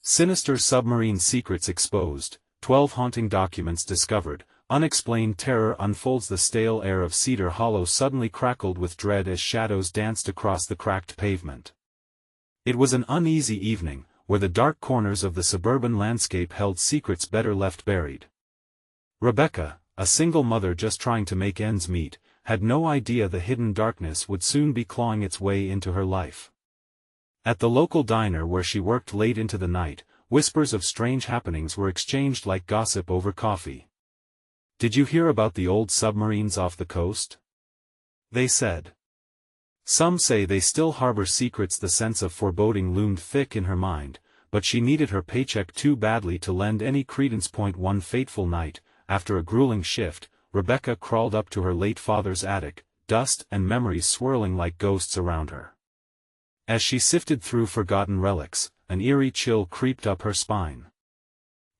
Sinister Submarine secrets exposed, 12 haunting documents discovered, unexplained terror unfolds. The stale air of Cedar Hollow suddenly crackled with dread as shadows danced across the cracked pavement. It was an uneasy evening, where the dark corners of the suburban landscape held secrets better left buried. Rebecca, a single mother just trying to make ends meet, had no idea the hidden darkness would soon be clawing its way into her life. At the local diner where she worked late into the night, whispers of strange happenings were exchanged like gossip over coffee. "Did you hear about the old submarines off the coast?" they said. Some say they still harbor secrets. The sense of foreboding loomed thick in her mind, but she needed her paycheck too badly to lend any credence. One fateful night, after a grueling shift, Rebecca crawled up to her late father's attic, dust and memories swirling like ghosts around her. As she sifted through forgotten relics, an eerie chill creeped up her spine.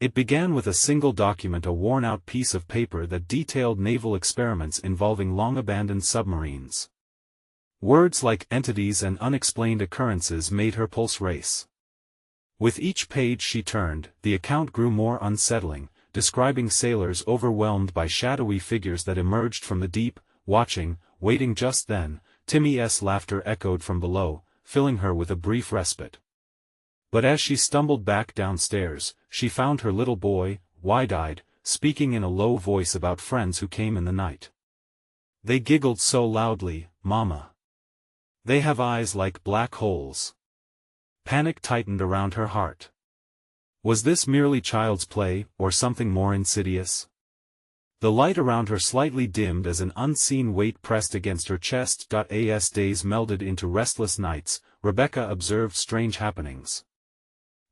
It began with a single document, a worn-out piece of paper that detailed naval experiments involving long-abandoned submarines. Words like entities and unexplained occurrences made her pulse race. With each page she turned, the account grew more unsettling, describing sailors overwhelmed by shadowy figures that emerged from the deep, watching, waiting. Just then, Timmy's laughter echoed from below, filling her with a brief respite. But as she stumbled back downstairs, she found her little boy, wide-eyed, speaking in a low voice about friends who came in the night. "They giggled so loudly, Mama. They have eyes like black holes." Panic tightened around her heart. Was this merely child's play, or something more insidious? The light around her slightly dimmed as an unseen weight pressed against her chest. As days melded into restless nights, Rebecca observed strange happenings.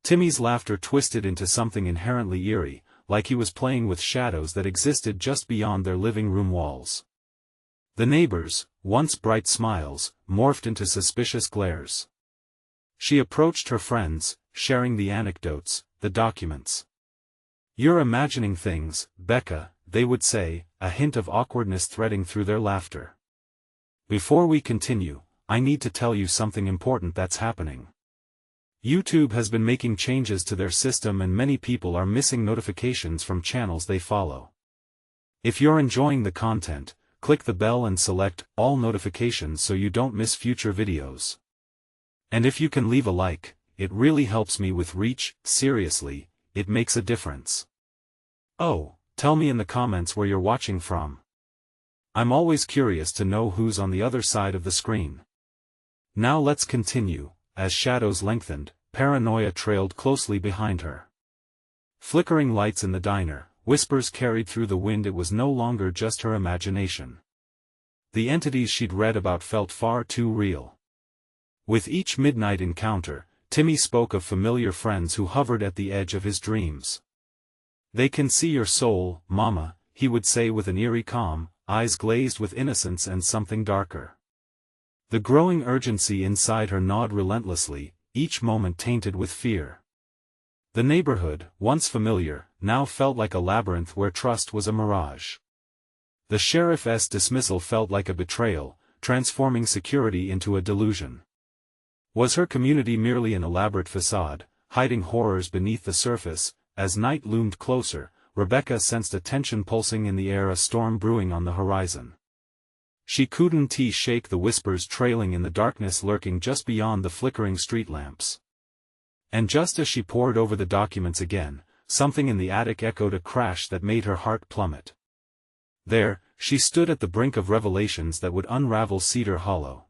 Timmy's laughter twisted into something inherently eerie, like he was playing with shadows that existed just beyond their living room walls. The neighbors, once bright smiles, morphed into suspicious glares. She approached her friends, sharing the anecdotes, the documents. "You're imagining things, Becca," they would say, a hint of awkwardness threading through their laughter. "Before we continue, I need to tell you something important that's happening. YouTube has been making changes to their system and many people are missing notifications from channels they follow. If you're enjoying the content, click the bell and select all notifications so you don't miss future videos. And if you can leave a like, it really helps me with reach. Seriously, it makes a difference. Oh, tell me in the comments where you're watching from. I'm always curious to know who's on the other side of the screen." Now let's continue. As shadows lengthened, paranoia trailed closely behind her. Flickering lights in the diner, whispers carried through the wind. It was no longer just her imagination. The entities she'd read about felt far too real. With each midnight encounter, Timmy spoke of familiar friends who hovered at the edge of his dreams. "They can see your soul, Mama," he would say with an eerie calm, eyes glazed with innocence and something darker. The growing urgency inside her gnawed relentlessly, each moment tainted with fear. The neighborhood, once familiar, now felt like a labyrinth where trust was a mirage. The sheriff's dismissal felt like a betrayal, transforming security into a delusion. Was her community merely an elaborate facade, hiding horrors beneath the surface? As night loomed closer, Rebecca sensed a tension pulsing in the air, a storm brewing on the horizon. She couldn't shake the whispers trailing in the darkness lurking just beyond the flickering street lamps. And just as she pored over the documents again, something in the attic echoed a crash that made her heart plummet. There, she stood at the brink of revelations that would unravel Cedar Hollow.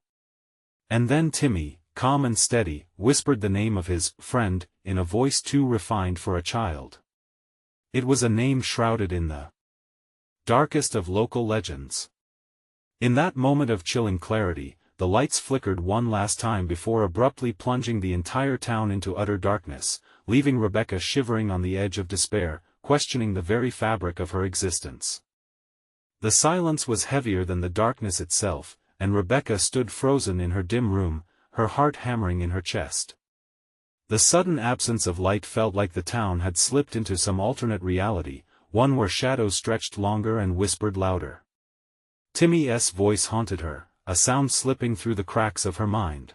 And then Timmy, calm and steady, whispered the name of his friend, in a voice too refined for a child. It was a name shrouded in the darkest of local legends. In that moment of chilling clarity, the lights flickered one last time before abruptly plunging the entire town into utter darkness, leaving Rebecca shivering on the edge of despair, questioning the very fabric of her existence. The silence was heavier than the darkness itself, and Rebecca stood frozen in her dim room, her heart hammering in her chest. The sudden absence of light felt like the town had slipped into some alternate reality, one where shadows stretched longer and whispered louder. Timmy's voice haunted her, a sound slipping through the cracks of her mind.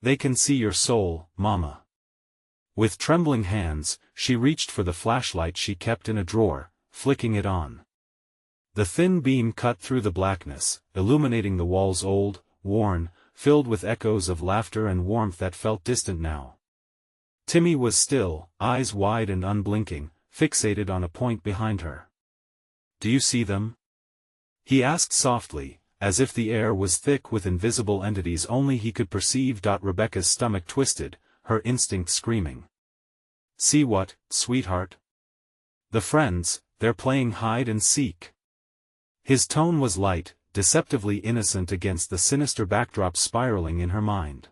"They can see your soul, Mama. With trembling hands, she reached for the flashlight she kept in a drawer, flicking it on. The thin beam cut through the blackness, illuminating the walls old, worn, filled with echoes of laughter and warmth that felt distant now. Timmy was still, eyes wide and unblinking, fixated on a point behind her. "Do you see them?" he asked softly, as if the air was thick with invisible entities only he could perceive. Rebecca's stomach twisted, her instinct screaming. "See what, sweetheart?" "The friends, they're playing hide and seek." His tone was light, deceptively innocent against the sinister backdrop spiraling in her mind.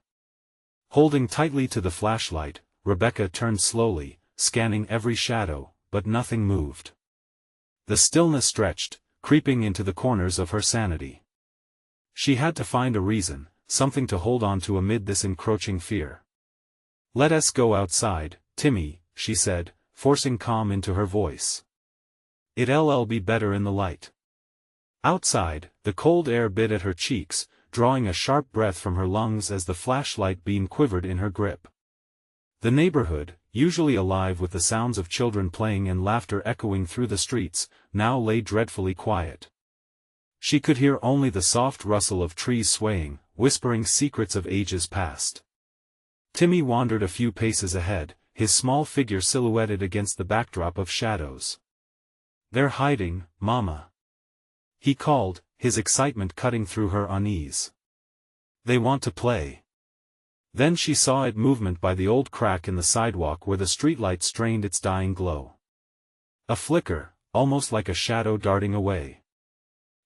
Holding tightly to the flashlight, Rebecca turned slowly, scanning every shadow, but nothing moved. The stillness stretched, creeping into the corners of her sanity. She had to find a reason, something to hold on to amid this encroaching fear. "Let us go outside, Timmy," she said, forcing calm into her voice. "It'll be better in the light." Outside, the cold air bit at her cheeks, drawing a sharp breath from her lungs as the flashlight beam quivered in her grip. The neighborhood, usually alive with the sounds of children playing and laughter echoing through the streets, now lay dreadfully quiet. She could hear only the soft rustle of trees swaying, whispering secrets of ages past. Timmy wandered a few paces ahead, his small figure silhouetted against the backdrop of shadows. "They're hiding, Mama," he called, his excitement cutting through her unease. "They want to play." Then she saw it movement by the old crack in the sidewalk where the streetlight strained its dying glow. A flicker, almost like a shadow darting away.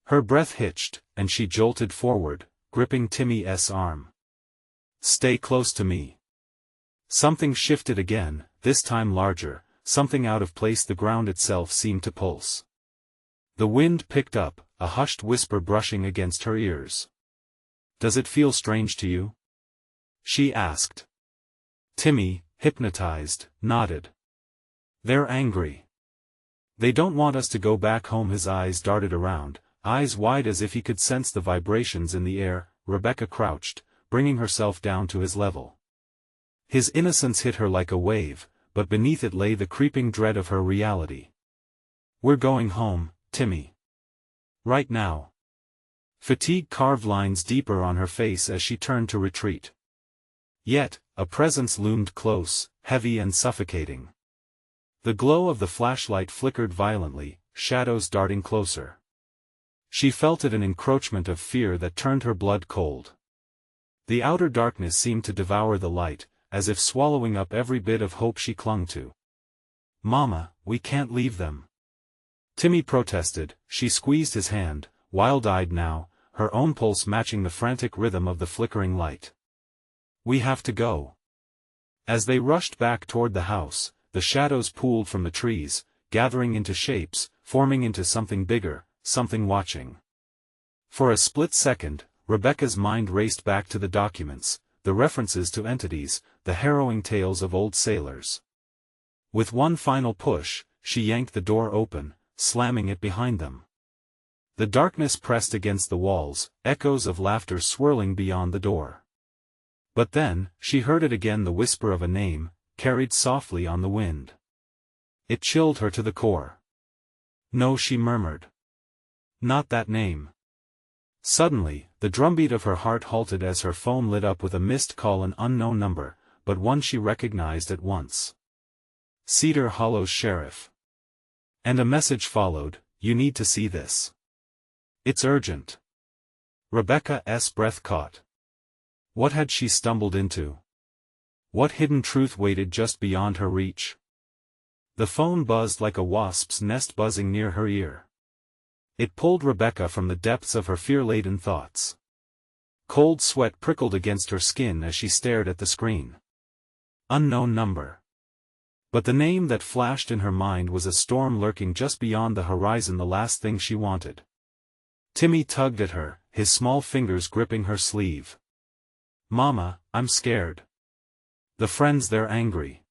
Her breath hitched, and she jolted forward, gripping Timmy's arm. "Stay close to me." Something shifted again, this time larger, something out of place. The ground itself seemed to pulse. The wind picked up, a hushed whisper brushing against her ears. "Does it feel strange to you?" she asked. Timmy, hypnotized, nodded. "They're angry. They don't want us to go back home." His eyes darted around, eyes wide as if he could sense the vibrations in the air. Rebecca crouched, bringing herself down to his level. His innocence hit her like a wave, but beneath it lay the creeping dread of her reality. "We're going home, Timmy. Right now." Fatigue carved lines deeper on her face as she turned to retreat. Yet, a presence loomed close, heavy and suffocating. The glow of the flashlight flickered violently, shadows darting closer. She felt it, an encroachment of fear that turned her blood cold. The outer darkness seemed to devour the light, as if swallowing up every bit of hope she clung to. "Mama, we can't leave them," Timmy protested. She squeezed his hand, wild-eyed now, her own pulse matching the frantic rhythm of the flickering light. "We have to go." As they rushed back toward the house, the shadows pooled from the trees, gathering into shapes, forming into something bigger, something watching. For a split second, Rebecca's mind raced back to the documents, the references to entities, the harrowing tales of old sailors. With one final push, she yanked the door open, slamming it behind them. The darkness pressed against the walls, echoes of laughter swirling beyond the door. But then, she heard it again, the whisper of a name, carried softly on the wind. It chilled her to the core. "No," she murmured. "Not that name." Suddenly, the drumbeat of her heart halted as her phone lit up with a missed call, an unknown number, but one she recognized at once. Cedar Hollow's sheriff. And a message followed, "You need to see this. It's urgent." Rebecca's breath caught. What had she stumbled into? What hidden truth waited just beyond her reach? The phone buzzed like a wasp's nest buzzing near her ear. It pulled Rebecca from the depths of her fear-laden thoughts. Cold sweat prickled against her skin as she stared at the screen. Unknown number. But the name that flashed in her mind was a storm lurking just beyond the horizon, the last thing she wanted. Timmy tugged at her, his small fingers gripping her sleeve. "Mama, I'm scared. The friends, they're angry."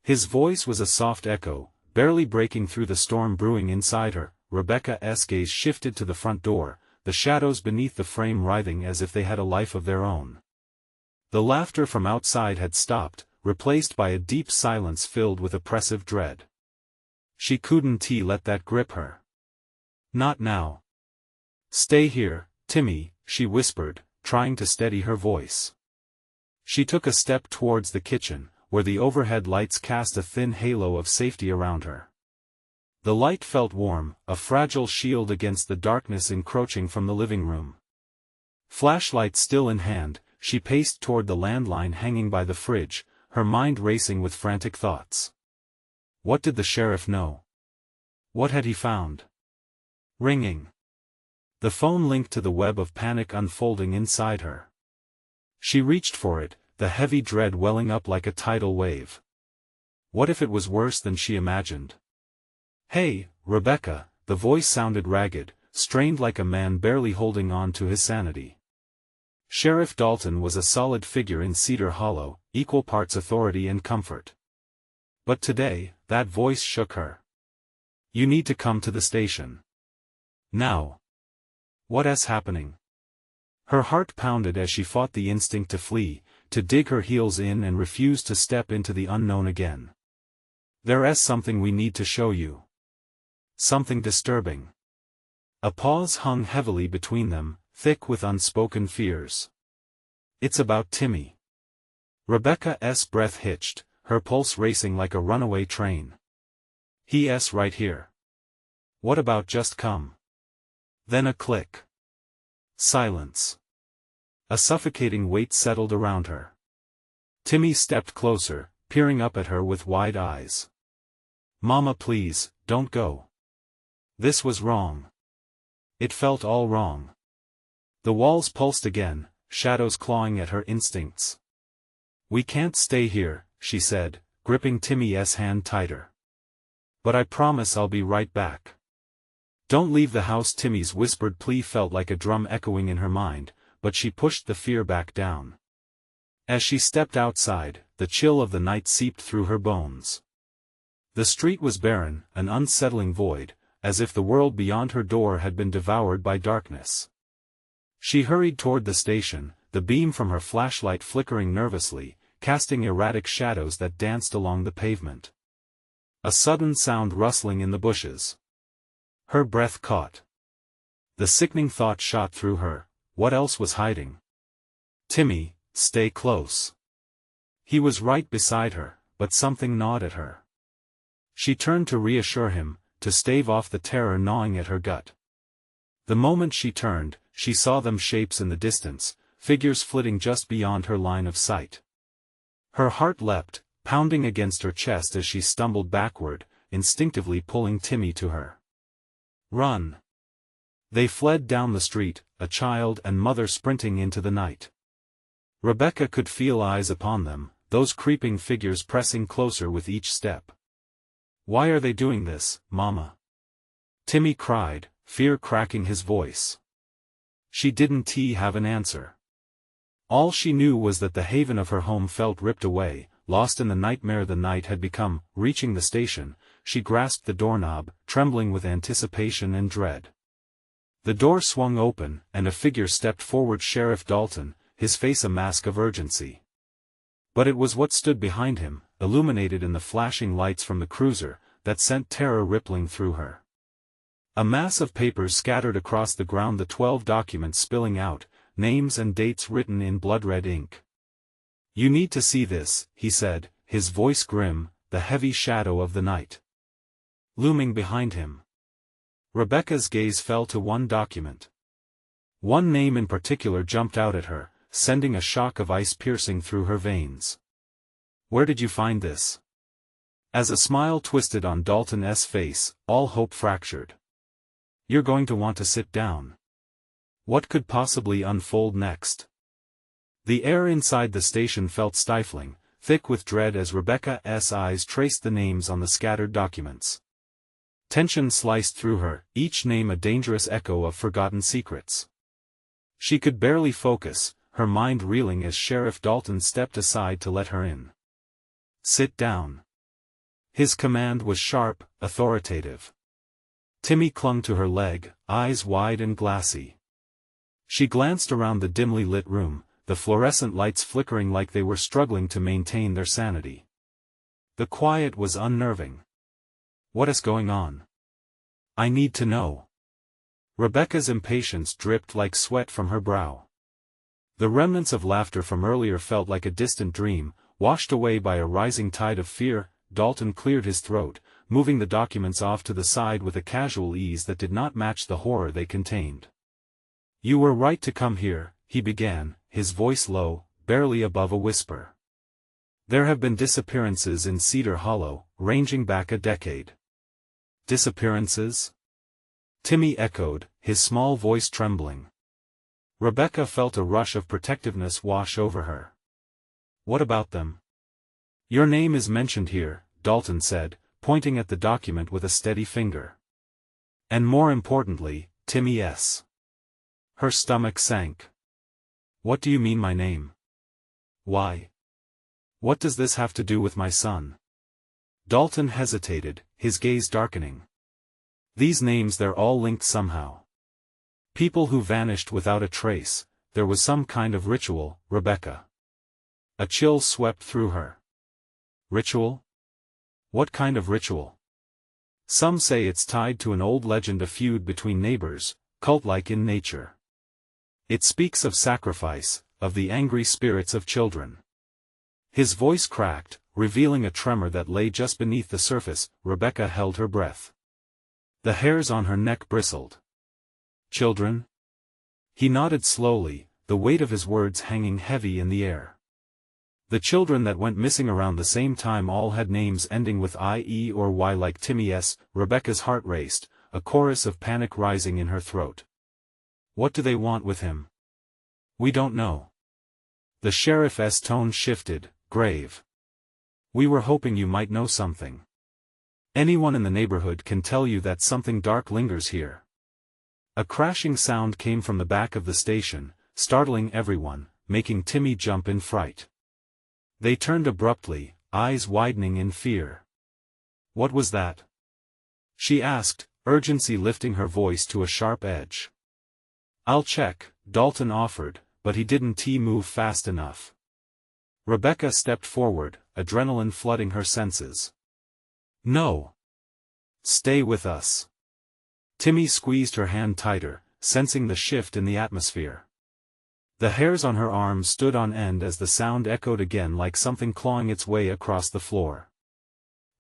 His voice was a soft echo, barely breaking through the storm brewing inside her. Rebecca's gaze shifted to the front door, the shadows beneath the frame writhing as if they had a life of their own. The laughter from outside had stopped, replaced by a deep silence filled with oppressive dread. She couldn't let that grip her. Not now. Stay here, Timmy, she whispered, trying to steady her voice. She took a step towards the kitchen, where the overhead lights cast a thin halo of safety around her. The light felt warm, a fragile shield against the darkness encroaching from the living room. Flashlight still in hand, she paced toward the landline hanging by the fridge, her mind racing with frantic thoughts. What did the sheriff know? What had he found? Ringing. The phone linked to the web of panic unfolding inside her. She reached for it, the heavy dread welling up like a tidal wave. What if it was worse than she imagined? Hey, Rebecca, the voice sounded ragged, strained like a man barely holding on to his sanity. Sheriff Dalton was a solid figure in Cedar Hollow, equal parts authority and comfort. But today, that voice shook her. You need to come to the station. Now. What's happening? Her heart pounded as she fought the instinct to flee, to dig her heels in and refuse to step into the unknown again. There's something we need to show you. Something disturbing. A pause hung heavily between them, thick with unspoken fears. It's about Timmy. Rebecca's breath hitched, her pulse racing like a runaway train. He's right here. What about just come? Then a click. Silence. A suffocating weight settled around her. Timmy stepped closer, peering up at her with wide eyes. Mama, please, don't go. This was wrong. It felt all wrong. The walls pulsed again, shadows clawing at her instincts. We can't stay here, she said, gripping Timmy's hand tighter. But I promise I'll be right back. Don't leave the house. Timmy's whispered plea felt like a drum echoing in her mind, but she pushed the fear back down. As she stepped outside, the chill of the night seeped through her bones. The street was barren, an unsettling void, as if the world beyond her door had been devoured by darkness. She hurried toward the station, the beam from her flashlight flickering nervously, casting erratic shadows that danced along the pavement. A sudden sound rustling in the bushes. Her breath caught. The sickening thought shot through her, what else was hiding? Timmy, stay close. He was right beside her, but something gnawed at her. She turned to reassure him, to stave off the terror gnawing at her gut. The moment she turned, she saw them shapes in the distance, figures flitting just beyond her line of sight. Her heart leapt, pounding against her chest as she stumbled backward, instinctively pulling Timmy to her. Run! They fled down the street, a child and mother sprinting into the night. Rebecca could feel eyes upon them, those creeping figures pressing closer with each step. Why are they doing this, Mama? Timmy cried, fear cracking his voice. She didn't have an answer. All she knew was that the haven of her home felt ripped away, lost in the nightmare the night had become. Reaching the station, she grasped the doorknob, trembling with anticipation and dread. The door swung open, and a figure stepped forward. Sheriff Dalton, his face a mask of urgency. But it was what stood behind him, illuminated in the flashing lights from the cruiser, that sent terror rippling through her. A mass of papers scattered across the ground, the 12 documents spilling out, names and dates written in blood-red ink. You need to see this, he said, his voice grim, the heavy shadow of the night looming behind him. Rebecca's gaze fell to one document. One name in particular jumped out at her, sending a shock of ice piercing through her veins. Where did you find this? As a smile twisted on Dalton's face, all hope fractured. You're going to want to sit down. What could possibly unfold next? The air inside the station felt stifling, thick with dread as Rebecca's eyes traced the names on the scattered documents. Tension sliced through her, each name a dangerous echo of forgotten secrets. She could barely focus, her mind reeling as Sheriff Dalton stepped aside to let her in. Sit down. His command was sharp, authoritative. Timmy clung to her leg, eyes wide and glassy. She glanced around the dimly lit room, the fluorescent lights flickering like they were struggling to maintain their sanity. The quiet was unnerving. "What is going on? I need to know." Rebecca's impatience dripped like sweat from her brow. The remnants of laughter from earlier felt like a distant dream, washed away by a rising tide of fear. Dalton cleared his throat, moving the documents off to the side with a casual ease that did not match the horror they contained. "You were right to come here," he began, his voice low, barely above a whisper. "There have been disappearances in Cedar Hollow, ranging back a decade." "Disappearances?" Timmy echoed, his small voice trembling. Rebecca felt a rush of protectiveness wash over her. "What about them?" "Your name is mentioned here," Dalton said, pointing at the document with a steady finger. "And more importantly, Timmy S." Her stomach sank. "What do you mean my name? Why? What does this have to do with my son?" Dalton hesitated, his gaze darkening. "These names, they're all linked somehow. People who vanished without a trace. There was some kind of ritual, Rebecca." A chill swept through her. "Ritual? What kind of ritual?" "Some say it's tied to an old legend, a feud between neighbors, cult-like in nature. It speaks of sacrifice, of the angry spirits of children." His voice cracked, revealing a tremor that lay just beneath the surface. Rebecca held her breath. The hairs on her neck bristled. "Children?" He nodded slowly, the weight of his words hanging heavy in the air. "The children that went missing around the same time all had names ending with I-E or Y, like Timmy S." Rebecca's heart raced, a chorus of panic rising in her throat. "What do they want with him?" "We don't know." The sheriff's tone shifted, grave. "We were hoping you might know something. Anyone in the neighborhood can tell you that something dark lingers here." A crashing sound came from the back of the station, startling everyone, making Timmy jump in fright. They turned abruptly, eyes widening in fear. "What was that?" she asked, urgency lifting her voice to a sharp edge. "I'll check," Dalton offered, but he didn't move fast enough. Rebecca stepped forward, adrenaline flooding her senses. "No. Stay with us." Timmy squeezed her hand tighter, sensing the shift in the atmosphere. The hairs on her arms stood on end as the sound echoed again, like something clawing its way across the floor.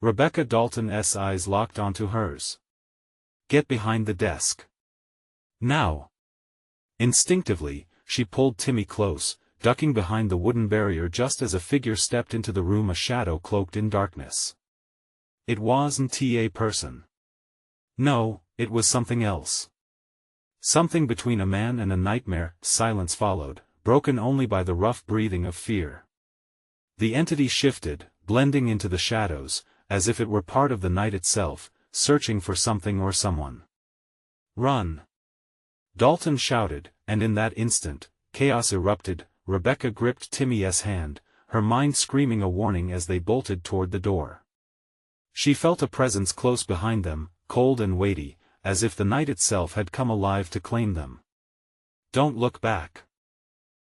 Rebecca Dalton's eyes locked onto hers. "Get behind the desk. Now." Instinctively, she pulled Timmy close, ducking behind the wooden barrier just as a figure stepped into the room, a shadow cloaked in darkness. It wasn't a person. No, it was something else. Something between a man and a nightmare. Silence followed, broken only by the rough breathing of fear. The entity shifted, blending into the shadows, as if it were part of the night itself, searching for something or someone. "Run!" Dalton shouted, and in that instant, chaos erupted. Rebecca gripped Timmy's hand, her mind screaming a warning as they bolted toward the door. She felt a presence close behind them, cold and weighty, as if the night itself had come alive to claim them. "Don't look back!"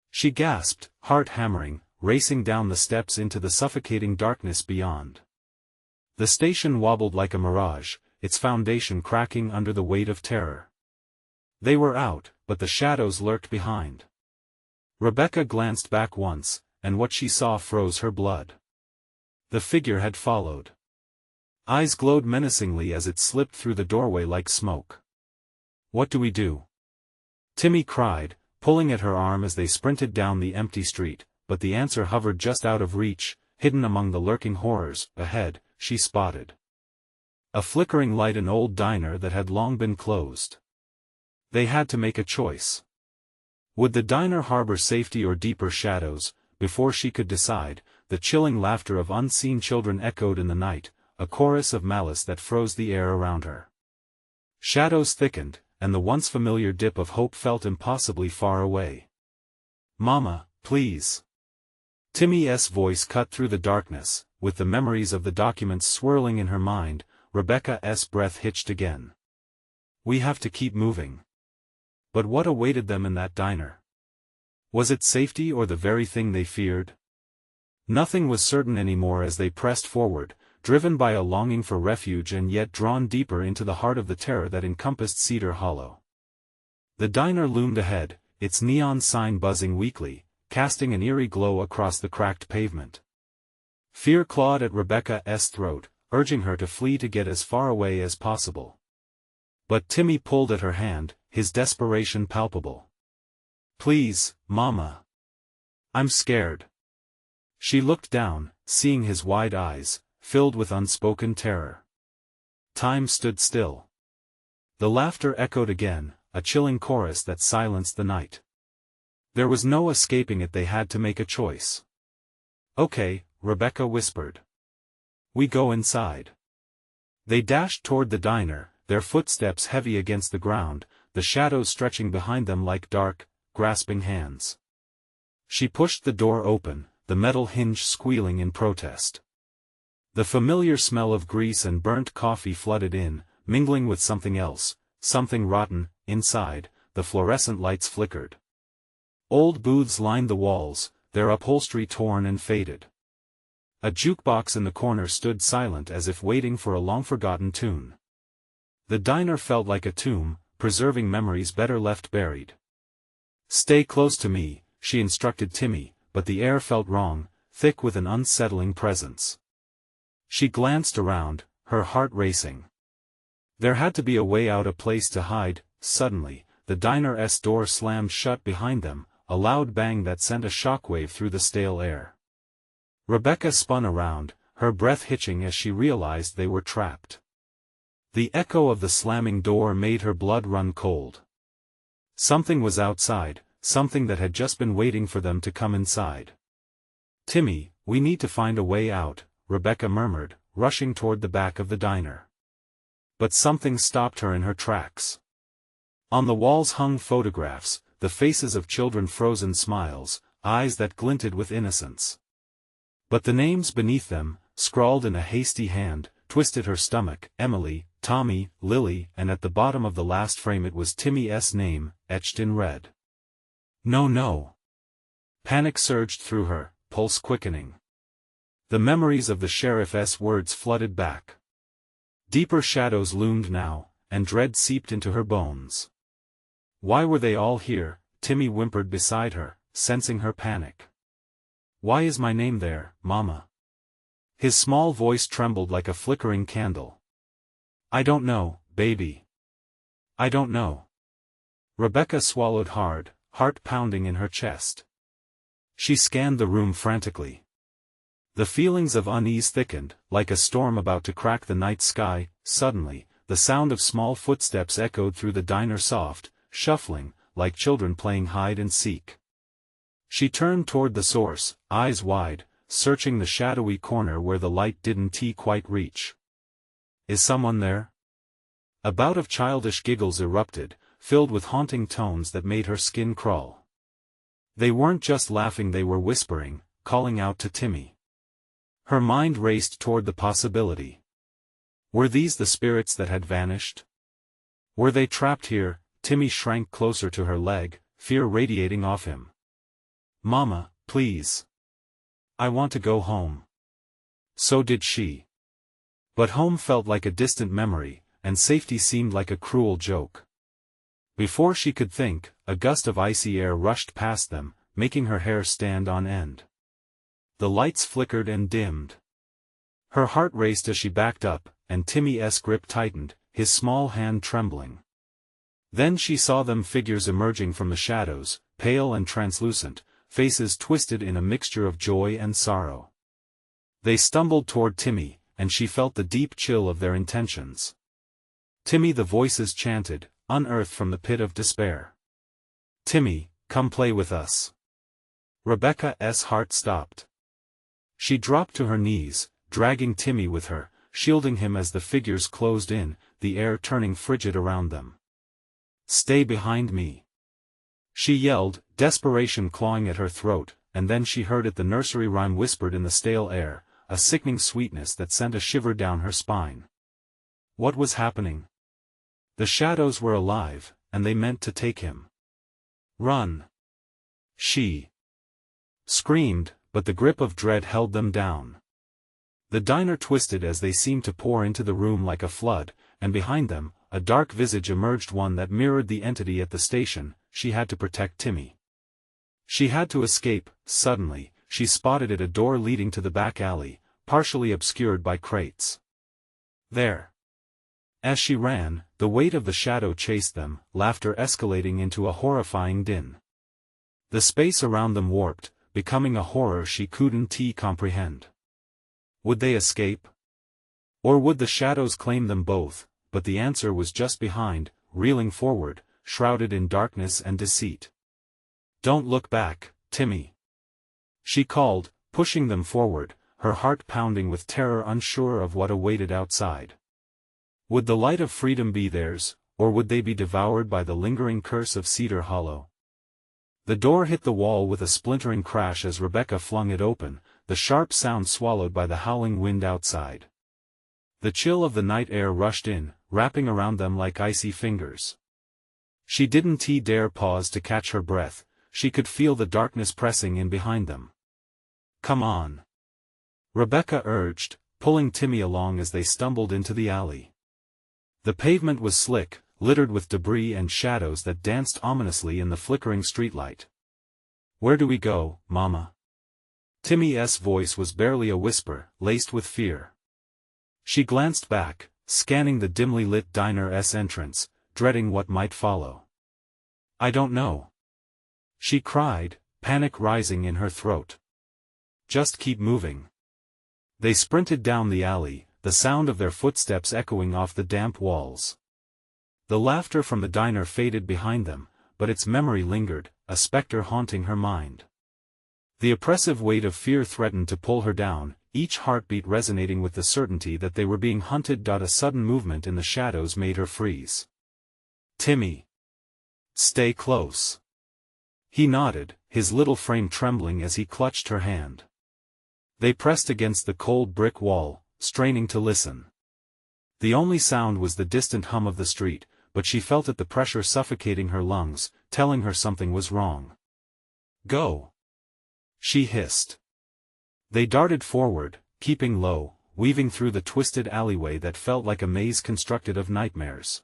she gasped, heart hammering, racing down the steps into the suffocating darkness beyond. The station wobbled like a mirage, its foundation cracking under the weight of terror. They were out, but the shadows lurked behind. Rebecca glanced back once, and what she saw froze her blood. The figure had followed. Eyes glowed menacingly as it slipped through the doorway like smoke. "What do we do?" Timmy cried, pulling at her arm as they sprinted down the empty street, but the answer hovered just out of reach, hidden among the lurking horrors. Ahead, she spotted a flickering light, an old diner that had long been closed. They had to make a choice. Would the diner harbor safety or deeper shadows? Before she could decide, the chilling laughter of unseen children echoed in the night, a chorus of malice that froze the air around her. Shadows thickened, and the once familiar dip of hope felt impossibly far away. "Mama, please." Timmy's voice cut through the darkness, with the memories of the documents swirling in her mind. Rebecca's breath hitched again. "We have to keep moving." But what awaited them in that diner? Was it safety or the very thing they feared? Nothing was certain anymore as they pressed forward, driven by a longing for refuge and yet drawn deeper into the heart of the terror that encompassed Cedar Hollow. The diner loomed ahead, its neon sign buzzing weakly, casting an eerie glow across the cracked pavement. Fear clawed at Rebecca's throat, urging her to flee to get as far away as possible. But Timmy pulled at her hand, his desperation palpable. "Please, Mama. I'm scared." She looked down, seeing his wide eyes, filled with unspoken terror. Time stood still. The laughter echoed again, a chilling chorus that silenced the night. There was no escaping it, they had to make a choice. "Okay," Rebecca whispered. "We go inside." They dashed toward the diner, their footsteps heavy against the ground, the shadows stretching behind them like dark, grasping hands. She pushed the door open, the metal hinge squealing in protest. The familiar smell of grease and burnt coffee flooded in, mingling with something else, something rotten. Inside, the fluorescent lights flickered. Old booths lined the walls, their upholstery torn and faded. A jukebox in the corner stood silent as if waiting for a long-forgotten tune. The diner felt like a tomb, preserving memories better left buried. "Stay close to me," she instructed Timmy, but the air felt wrong, thick with an unsettling presence. She glanced around, her heart racing. There had to be a way out, a place to hide. Suddenly, the diner's door slammed shut behind them, a loud bang that sent a shockwave through the stale air. Rebecca spun around, her breath hitching as she realized they were trapped. The echo of the slamming door made her blood run cold. Something was outside, something that had just been waiting for them to come inside. "Timmy, we need to find a way out," Rebecca murmured, rushing toward the back of the diner. But something stopped her in her tracks. On the walls hung photographs, the faces of children, frozen smiles, eyes that glinted with innocence. But the names beneath them, scrawled in a hasty hand, twisted her stomach: Emily, Tommy, Lily, and at the bottom of the last frame it was Timmy's name, etched in red. No, no. Panic surged through her, pulse quickening. The memories of the sheriff's words flooded back. Deeper shadows loomed now, and dread seeped into her bones. Why were they all here? Timmy whimpered beside her, sensing her panic. "Why is my name there, Mama?" His small voice trembled like a flickering candle. "I don't know, baby. I don't know." Rebecca swallowed hard, heart pounding in her chest. She scanned the room frantically. The feelings of unease thickened, like a storm about to crack the night sky. Suddenly, the sound of small footsteps echoed through the diner, soft, shuffling, like children playing hide and seek. She turned toward the source, eyes wide, searching the shadowy corner where the light didn't quite reach. "Is someone there?" A bout of childish giggles erupted, filled with haunting tones that made her skin crawl. They weren't just laughing, they were whispering, calling out to Timmy. Her mind raced toward the possibility. Were these the spirits that had vanished? Were they trapped here? Timmy shrank closer to her leg, fear radiating off him. "Mama, please. I want to go home." So did she. But home felt like a distant memory, and safety seemed like a cruel joke. Before she could think, a gust of icy air rushed past them, making her hair stand on end. The lights flickered and dimmed. Her heart raced as she backed up, and Timmy's grip tightened, his small hand trembling. Then she saw them, figures emerging from the shadows, pale and translucent, faces twisted in a mixture of joy and sorrow. They stumbled toward Timmy, and she felt the deep chill of their intentions. "Timmy," the voices chanted, unearthed from the pit of despair. "Timmy, come play with us." Rebecca's heart stopped. She dropped to her knees, dragging Timmy with her, shielding him as the figures closed in, the air turning frigid around them. "Stay behind me," she yelled, desperation clawing at her throat, and then she heard it, the nursery rhyme whispered in the stale air, a sickening sweetness that sent a shiver down her spine. What was happening? The shadows were alive, and they meant to take him. "Run!" She screamed, but the grip of dread held them down. The diner twisted as they seemed to pour into the room like a flood, and behind them, a dark visage emerged, one that mirrored the entity at the station. She had to protect Timmy. She had to escape. Suddenly, she spotted a door leading to the back alley, partially obscured by crates. There. As she ran, the weight of the shadow chased them, laughter escalating into a horrifying din. The space around them warped, becoming a horror she couldn't comprehend. Would they escape? Or would the shadows claim them both? But the answer was just behind, reeling forward, shrouded in darkness and deceit. "Don't look back, Timmy," she called, pushing them forward, her heart pounding with terror, unsure of what awaited outside. Would the light of freedom be theirs, or would they be devoured by the lingering curse of Cedar Hollow? The door hit the wall with a splintering crash as Rebecca flung it open, the sharp sound swallowed by the howling wind outside. The chill of the night air rushed in, wrapping around them like icy fingers. She didn't dare pause to catch her breath. She could feel the darkness pressing in behind them. "Come on," Rebecca urged, pulling Timmy along as they stumbled into the alley. The pavement was slick, littered with debris and shadows that danced ominously in the flickering streetlight. "Where do we go, Mama?" Timmy's voice was barely a whisper, laced with fear. She glanced back, scanning the dimly lit diner's entrance, dreading what might follow. "I don't know," she cried, panic rising in her throat. "Just keep moving." They sprinted down the alley, the sound of their footsteps echoing off the damp walls. The laughter from the diner faded behind them, but its memory lingered, a specter haunting her mind. The oppressive weight of fear threatened to pull her down, each heartbeat resonating with the certainty that they were being hunted. A sudden movement in the shadows made her freeze. "Timmy! Stay close." He nodded, his little frame trembling as he clutched her hand. They pressed against the cold brick wall, straining to listen. The only sound was the distant hum of the street, but she felt it, the pressure suffocating her lungs, telling her something was wrong. "Go!" she hissed. They darted forward, keeping low, weaving through the twisted alleyway that felt like a maze constructed of nightmares.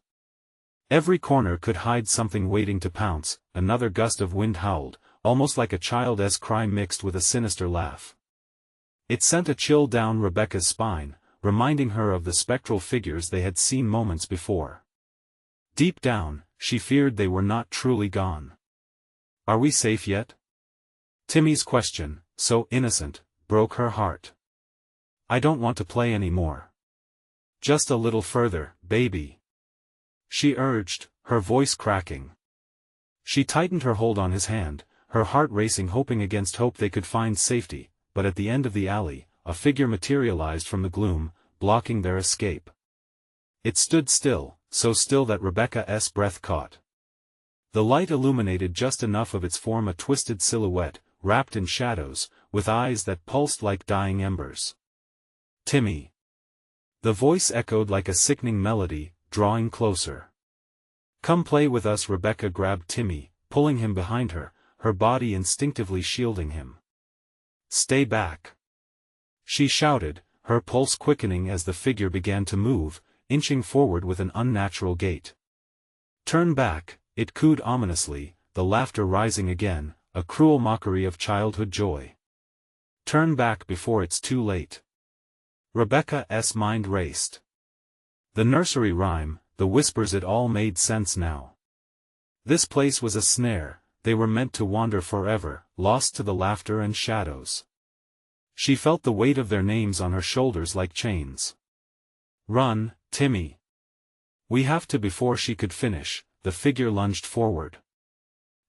Every corner could hide something waiting to pounce. Another gust of wind howled, almost like a child's cry mixed with a sinister laugh. It sent a chill down Rebecca's spine, reminding her of the spectral figures they had seen moments before. Deep down, she feared they were not truly gone. "Are we safe yet?" Timmy's question, so innocent, broke her heart. "I don't want to play anymore." "Just a little further, baby," she urged, her voice cracking. She tightened her hold on his hand, her heart racing, hoping against hope they could find safety, but at the end of the alley, a figure materialized from the gloom, blocking their escape. It stood still, so still that Rebecca's breath caught. The light illuminated just enough of its form, a twisted silhouette, wrapped in shadows, with eyes that pulsed like dying embers. "Timmy!" The voice echoed like a sickening melody, drawing closer. "Come play with us." Rebecca grabbed Timmy, pulling him behind her, her body instinctively shielding him. "Stay back!" she shouted, her pulse quickening as the figure began to move, inching forward with an unnatural gait. "Turn back," it cooed ominously, the laughter rising again, a cruel mockery of childhood joy. "Turn back before it's too late." Rebecca's mind raced. The nursery rhyme, the whispers, it all made sense now. This place was a snare, they were meant to wander forever, lost to the laughter and shadows. She felt the weight of their names on her shoulders like chains. "Run, Timmy! We have to." Before she could finish, the figure lunged forward.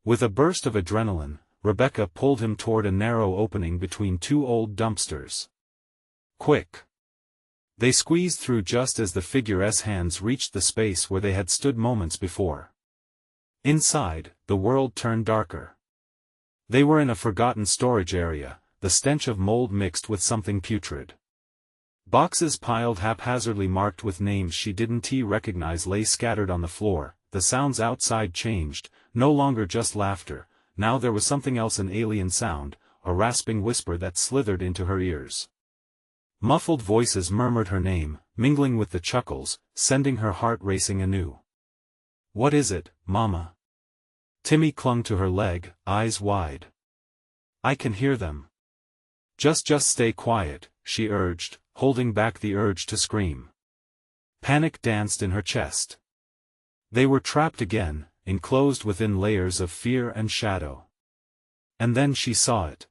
With a burst of adrenaline, Rebecca pulled him toward a narrow opening between two old dumpsters. "Quick!" They squeezed through just as the figure's hands reached the space where they had stood moments before. Inside, the world turned darker. They were in a forgotten storage area, the stench of mold mixed with something putrid. Boxes piled haphazardly marked with names she didn't recognize lay scattered on the floor. The sounds outside changed, no longer just laughter, now there was something else, an alien sound, a rasping whisper that slithered into her ears. Muffled voices murmured her name, mingling with the chuckles, sending her heart racing anew. "What is it, Mama?" Timmy clung to her leg, eyes wide. "I can hear them." Just stay quiet," she urged, holding back the urge to scream. Panic danced in her chest. They were trapped again, enclosed within layers of fear and shadow. And then she saw it.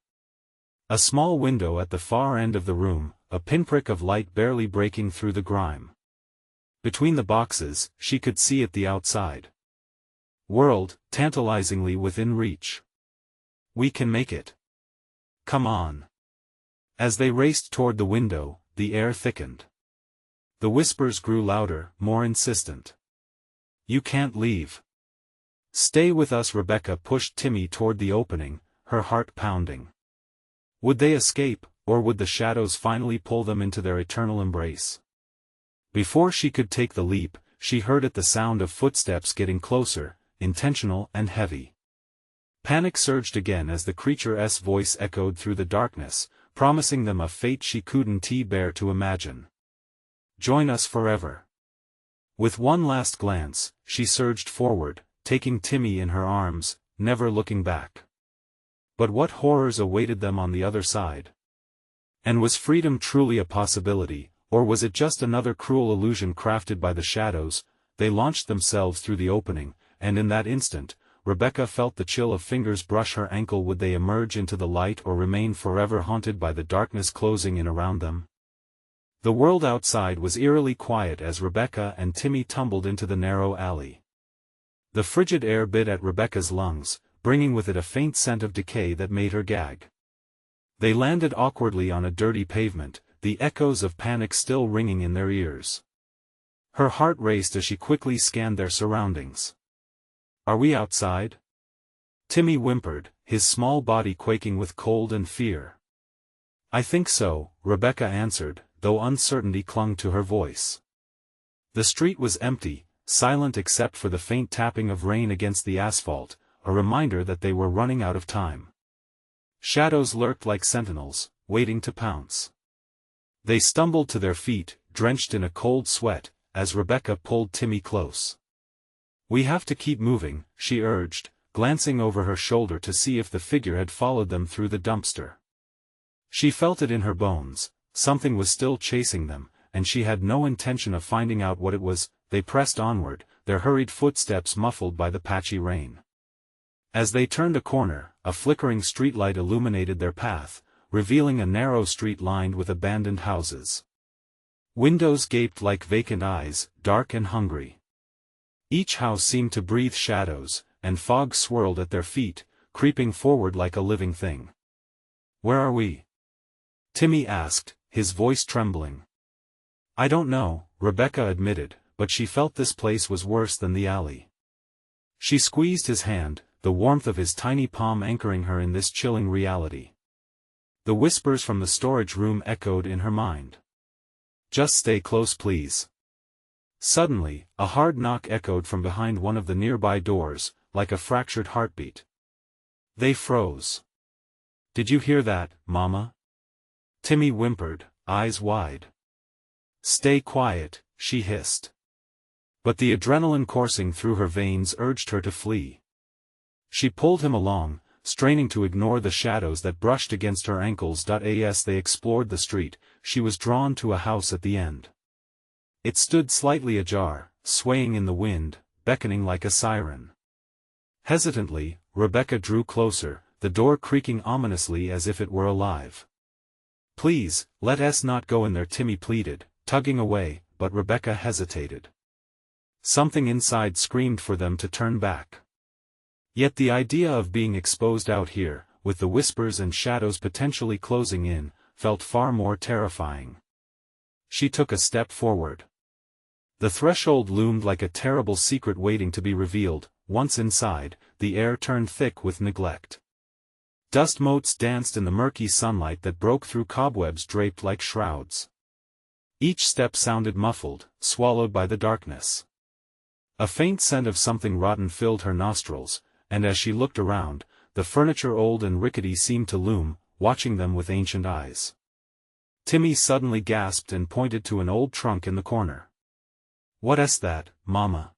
A small window at the far end of the room, a pinprick of light barely breaking through the grime. Between the boxes, she could see it, the outside world, tantalizingly within reach. "We can make it. Come on." As they raced toward the window, the air thickened. The whispers grew louder, more insistent. "You can't leave. Stay with us." Rebecca pushed Timmy toward the opening, her heart pounding. Would they escape, or would the shadows finally pull them into their eternal embrace? Before she could take the leap, she heard it, the sound of footsteps getting closer, intentional and heavy. Panic surged again as the creature's voice echoed through the darkness, promising them a fate she couldn't bear to imagine. "Join us forever." With one last glance, she surged forward, taking Timmy in her arms, never looking back. But what horrors awaited them on the other side? And was freedom truly a possibility, or was it just another cruel illusion crafted by the shadows? They launched themselves through the opening, and in that instant, Rebecca felt the chill of fingers brush her ankle. Would they emerge into the light or remain forever haunted by the darkness closing in around them? The world outside was eerily quiet as Rebecca and Timmy tumbled into the narrow alley. The frigid air bit at Rebecca's lungs, bringing with it a faint scent of decay that made her gag. They landed awkwardly on a dirty pavement, the echoes of panic still ringing in their ears. Her heart raced as she quickly scanned their surroundings. "Are we outside?" Timmy whimpered, his small body quaking with cold and fear. "I think so," Rebecca answered, though uncertainty clung to her voice. The street was empty, silent except for the faint tapping of rain against the asphalt, a reminder that they were running out of time. Shadows lurked like sentinels, waiting to pounce. They stumbled to their feet, drenched in a cold sweat, as Rebecca pulled Timmy close. "We have to keep moving," she urged, glancing over her shoulder to see if the figure had followed them through the dumpster. She felt it in her bones, something was still chasing them, and she had no intention of finding out what it was. They pressed onward, their hurried footsteps muffled by the patchy rain. As they turned a corner, a flickering streetlight illuminated their path, revealing a narrow street lined with abandoned houses. Windows gaped like vacant eyes, dark and hungry. Each house seemed to breathe shadows, and fog swirled at their feet, creeping forward like a living thing. "Where are we?" Timmy asked, his voice trembling. "I don't know," Rebecca admitted, but she felt this place was worse than the alley. She squeezed his hand, the warmth of his tiny palm anchoring her in this chilling reality. The whispers from the storage room echoed in her mind. "Just stay close, please." Suddenly, a hard knock echoed from behind one of the nearby doors, like a fractured heartbeat. They froze. "Did you hear that, Mama?" Timmy whimpered, eyes wide. "Stay quiet," she hissed. But the adrenaline coursing through her veins urged her to flee. She pulled him along, straining to ignore the shadows that brushed against her ankles. As they explored the street, she was drawn to a house at the end. It stood slightly ajar, swaying in the wind, beckoning like a siren. Hesitantly, Rebecca drew closer, the door creaking ominously as if it were alive. "Please, let us not go in there," Timmy pleaded, tugging away, but Rebecca hesitated. Something inside screamed for them to turn back. Yet the idea of being exposed out here, with the whispers and shadows potentially closing in, felt far more terrifying. She took a step forward. The threshold loomed like a terrible secret waiting to be revealed. Once inside, the air turned thick with neglect. Dust motes danced in the murky sunlight that broke through cobwebs draped like shrouds. Each step sounded muffled, swallowed by the darkness. A faint scent of something rotten filled her nostrils, and as she looked around, the furniture old and rickety seemed to loom, watching them with ancient eyes. Timmy suddenly gasped and pointed to an old trunk in the corner. "What's that, Mama?"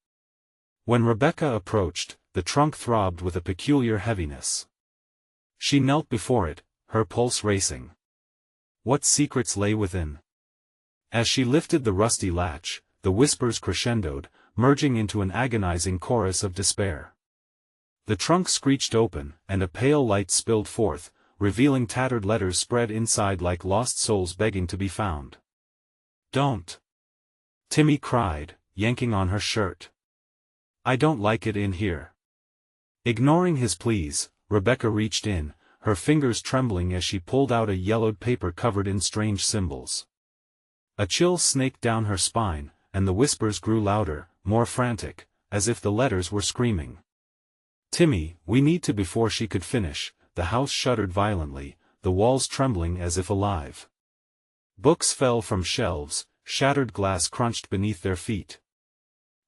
When Rebecca approached, the trunk throbbed with a peculiar heaviness. She knelt before it, her pulse racing. What secrets lay within? As she lifted the rusty latch, the whispers crescendoed, merging into an agonizing chorus of despair. The trunk screeched open, and a pale light spilled forth, revealing tattered letters spread inside like lost souls begging to be found. "Don't!" Timmy cried, yanking on her shirt. "I don't like it in here." Ignoring his pleas, Rebecca reached in, her fingers trembling as she pulled out a yellowed paper covered in strange symbols. A chill snaked down her spine, and the whispers grew louder, more frantic, as if the letters were screaming. "Timmy, we need to." Before she could finish, the house shuddered violently, the walls trembling as if alive. Books fell from shelves, shattered glass crunched beneath their feet.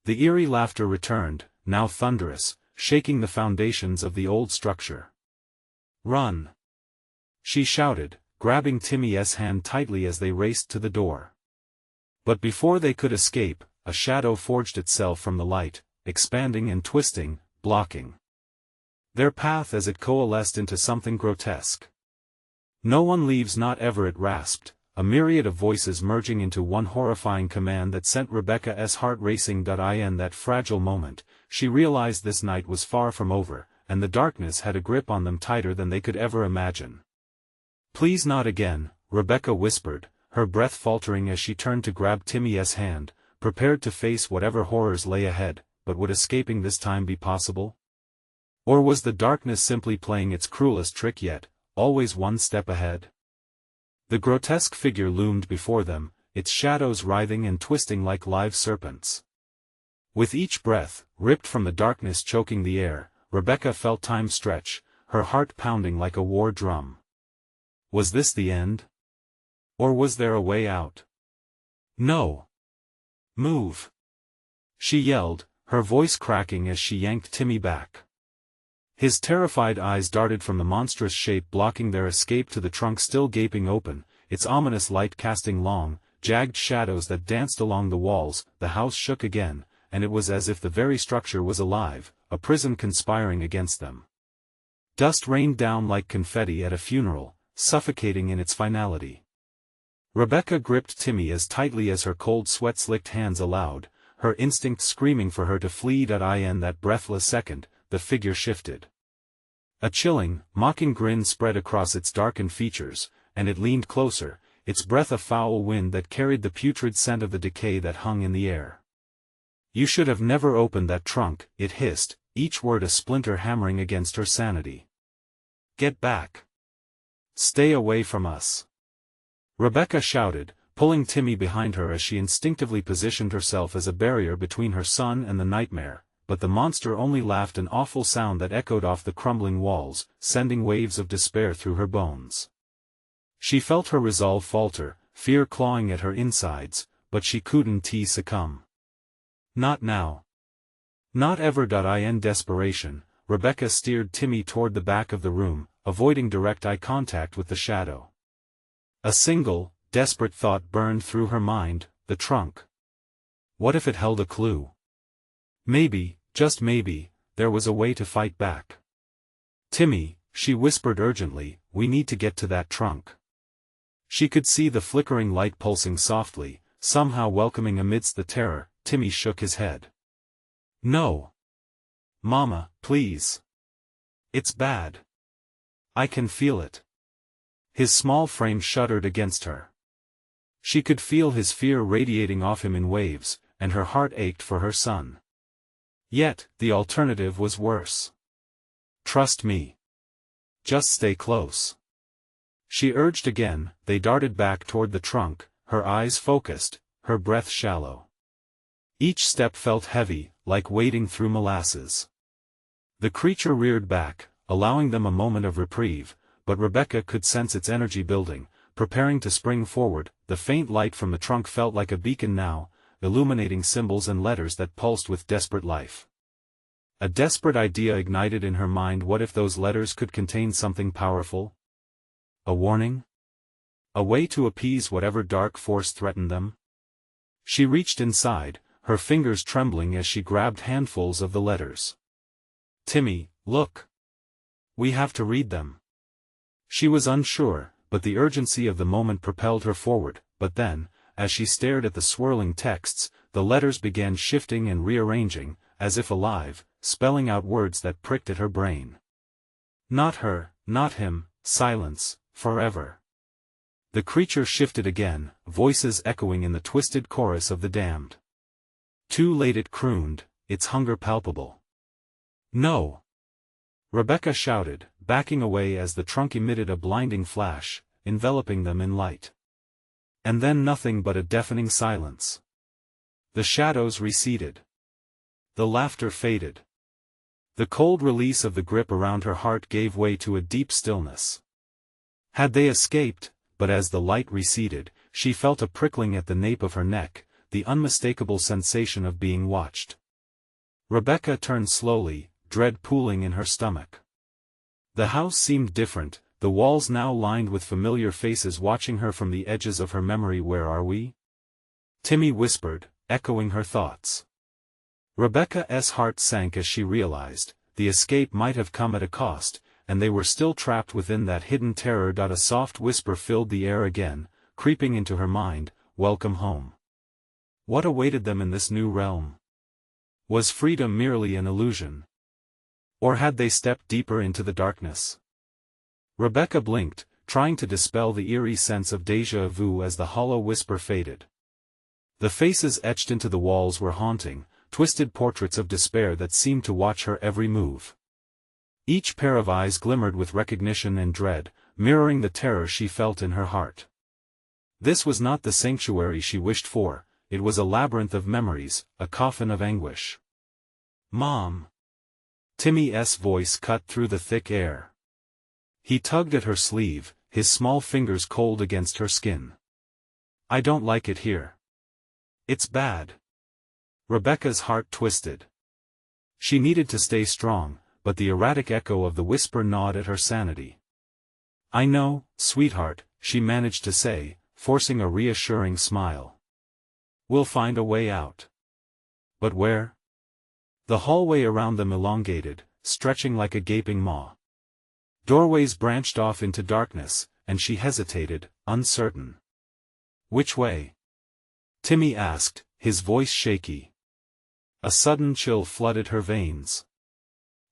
The eerie laughter returned, now thunderous, shaking the foundations of the old structure. "Run!" she shouted, grabbing Timmy's hand tightly as they raced to the door. But before they could escape, a shadow forged itself from the light, expanding and twisting, blocking their path as it coalesced into something grotesque. "No one leaves, not ever," it rasped, a myriad of voices merging into one horrifying command that sent Rebecca's heart racing. In that fragile moment, she realized this night was far from over, and the darkness had a grip on them tighter than they could ever imagine. "Please not again," Rebecca whispered, her breath faltering as she turned to grab Timmy's hand, prepared to face whatever horrors lay ahead. But would escaping this time be possible? Or was the darkness simply playing its cruelest trick yet, always one step ahead? The grotesque figure loomed before them, its shadows writhing and twisting like live serpents. With each breath, ripped from the darkness choking the air, Rebecca felt time stretch, her heart pounding like a war drum. Was this the end? Or was there a way out? "No! Move!" she yelled, her voice cracking as she yanked Timmy back. His terrified eyes darted from the monstrous shape blocking their escape to the trunk still gaping open, its ominous light casting long, jagged shadows that danced along the walls. The house shook again, and it was as if the very structure was alive, a prison conspiring against them. Dust rained down like confetti at a funeral, suffocating in its finality. Rebecca gripped Timmy as tightly as her cold sweat-slicked hands allowed, her instinct screaming for her to flee. In that breathless second, the figure shifted. A chilling, mocking grin spread across its darkened features, and it leaned closer, its breath a foul wind that carried the putrid scent of the decay that hung in the air. "You should have never opened that trunk," it hissed, each word a splinter hammering against her sanity. "Get back! Stay away from us!" Rebecca shouted, pulling Timmy behind her as she instinctively positioned herself as a barrier between her son and the nightmare. But the monster only laughed, an awful sound that echoed off the crumbling walls, sending waves of despair through her bones. She felt her resolve falter, fear clawing at her insides, but she couldn't succumb. Not now. Not ever. In desperation, Rebecca steered Timmy toward the back of the room, avoiding direct eye contact with the shadow. A single, desperate thought burned through her mind: the trunk. What if it held a clue? Maybe, just maybe, there was a way to fight back. "Timmy," she whispered urgently, "we need to get to that trunk." She could see the flickering light pulsing softly, somehow welcoming amidst the terror. Timmy shook his head. "No. Mama, please. It's bad. I can feel it." His small frame shuddered against her. She could feel his fear radiating off him in waves, and her heart ached for her son. Yet, the alternative was worse. "Trust me. Just stay close," she urged again. They darted back toward the trunk, her eyes focused, her breath shallow. Each step felt heavy, like wading through molasses. The creature reared back, allowing them a moment of reprieve, but Rebecca could sense its energy building, preparing to spring forward. The faint light from the trunk felt like a beacon now, illuminating symbols and letters that pulsed with desperate life. A desperate idea ignited in her mind. What if those letters could contain something powerful? A warning? A way to appease whatever dark force threatened them? She reached inside, her fingers trembling as she grabbed handfuls of the letters. "Timmy, look. We have to read them." She was unsure, but the urgency of the moment propelled her forward. But then, as she stared at the swirling texts, the letters began shifting and rearranging, as if alive, spelling out words that pricked at her brain. Not her, not him, silence, forever. The creature shifted again, voices echoing in the twisted chorus of the damned. Too late, it crooned, its hunger palpable. "No!" Rebecca shouted, backing away as the trunk emitted a blinding flash, enveloping them in light. And then nothing but a deafening silence. The shadows receded. The laughter faded. The cold release of the grip around her heart gave way to a deep stillness. Had they escaped? But as the light receded, she felt a prickling at the nape of her neck, the unmistakable sensation of being watched. Rebecca turned slowly, dread pooling in her stomach. The house seemed different, the walls now lined with familiar faces watching her from the edges of her memory. "Where are we?" Timmy whispered, echoing her thoughts. Rebecca's heart sank as she realized, the escape might have come at a cost, and they were still trapped within that hidden terror. A soft whisper filled the air again, creeping into her mind, "Welcome home." What awaited them in this new realm? Was freedom merely an illusion? Or had they stepped deeper into the darkness? Rebecca blinked, trying to dispel the eerie sense of déjà vu as the hollow whisper faded. The faces etched into the walls were haunting, twisted portraits of despair that seemed to watch her every move. Each pair of eyes glimmered with recognition and dread, mirroring the terror she felt in her heart. This was not the sanctuary she wished for, it was a labyrinth of memories, a coffin of anguish. "Mom!" Timmy's voice cut through the thick air. He tugged at her sleeve, his small fingers cold against her skin. "I don't like it here. It's bad." Rebecca's heart twisted. She needed to stay strong, but the erratic echo of the whisper gnawed at her sanity. "I know, sweetheart," she managed to say, forcing a reassuring smile. "We'll find a way out." But where? The hallway around them elongated, stretching like a gaping maw. Doorways branched off into darkness, and she hesitated, uncertain. "Which way?" Timmy asked, his voice shaky. A sudden chill flooded her veins.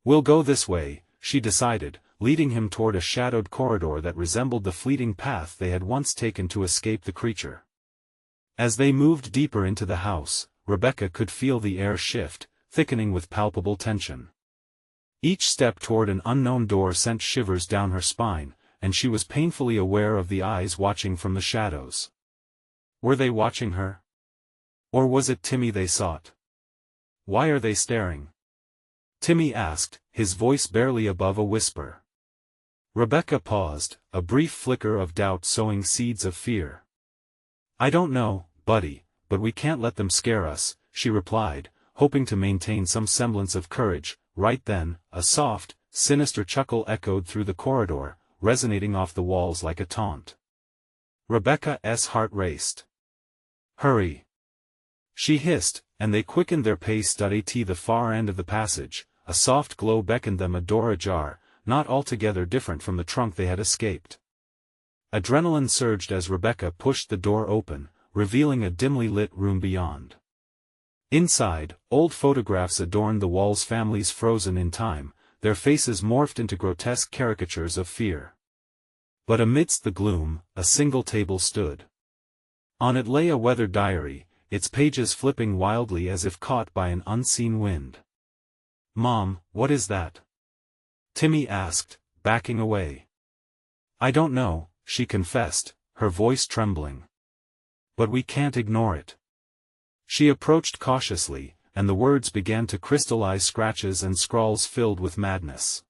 "We'll go this way," she decided, leading him toward a shadowed corridor that resembled the fleeting path they had once taken to escape the creature. As they moved deeper into the house, Rebecca could feel the air shift, thickening with palpable tension. Each step toward an unknown door sent shivers down her spine, and she was painfully aware of the eyes watching from the shadows. Were they watching her? Or was it Timmy they sought? "Why are they staring?" Timmy asked, his voice barely above a whisper. Rebecca paused, a brief flicker of doubt sowing seeds of fear. "I don't know, buddy, but we can't let them scare us," she replied, hoping to maintain some semblance of courage. Right then, a soft, sinister chuckle echoed through the corridor, resonating off the walls like a taunt. Rebecca's heart raced. "Hurry!" she hissed, and they quickened their pace. At the far end of the passage, a soft glow beckoned them, a door ajar, not altogether different from the trunk they had escaped. Adrenaline surged as Rebecca pushed the door open, revealing a dimly lit room beyond. Inside, old photographs adorned the walls, families frozen in time, their faces morphed into grotesque caricatures of fear. But amidst the gloom, a single table stood. On it lay a weathered diary, its pages flipping wildly as if caught by an unseen wind. "Mom, what is that?" Timmy asked, backing away. "I don't know," she confessed, her voice trembling. "But we can't ignore it." She approached cautiously, and the words began to crystallize, scratches and scrawls filled with madness.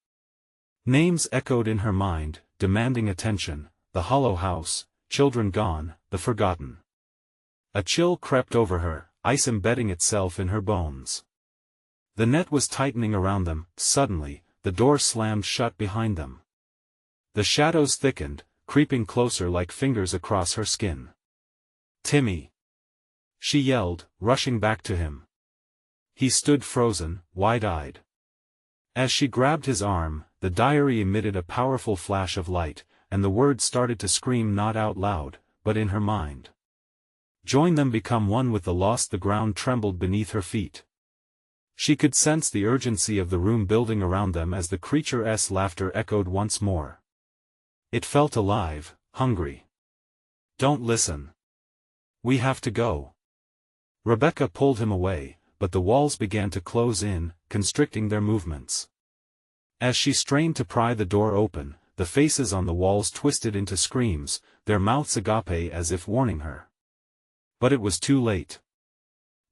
Names echoed in her mind, demanding attention: the Hollow House, children gone, the forgotten. A chill crept over her, ice embedding itself in her bones. The net was tightening around them. Suddenly, the door slammed shut behind them. The shadows thickened, creeping closer like fingers across her skin. "Timmy!" she yelled, rushing back to him. He stood frozen, wide-eyed. As she grabbed his arm, the diary emitted a powerful flash of light, and the words started to scream not out loud, but in her mind. "Join them, become one with the lost." The ground trembled beneath her feet. She could sense the urgency of the room building around them as the creature's laughter echoed once more. It felt alive, hungry. "Don't listen. We have to go." Rebecca pulled him away, but the walls began to close in, constricting their movements. As she strained to pry the door open, the faces on the walls twisted into screams, their mouths agape as if warning her. But it was too late.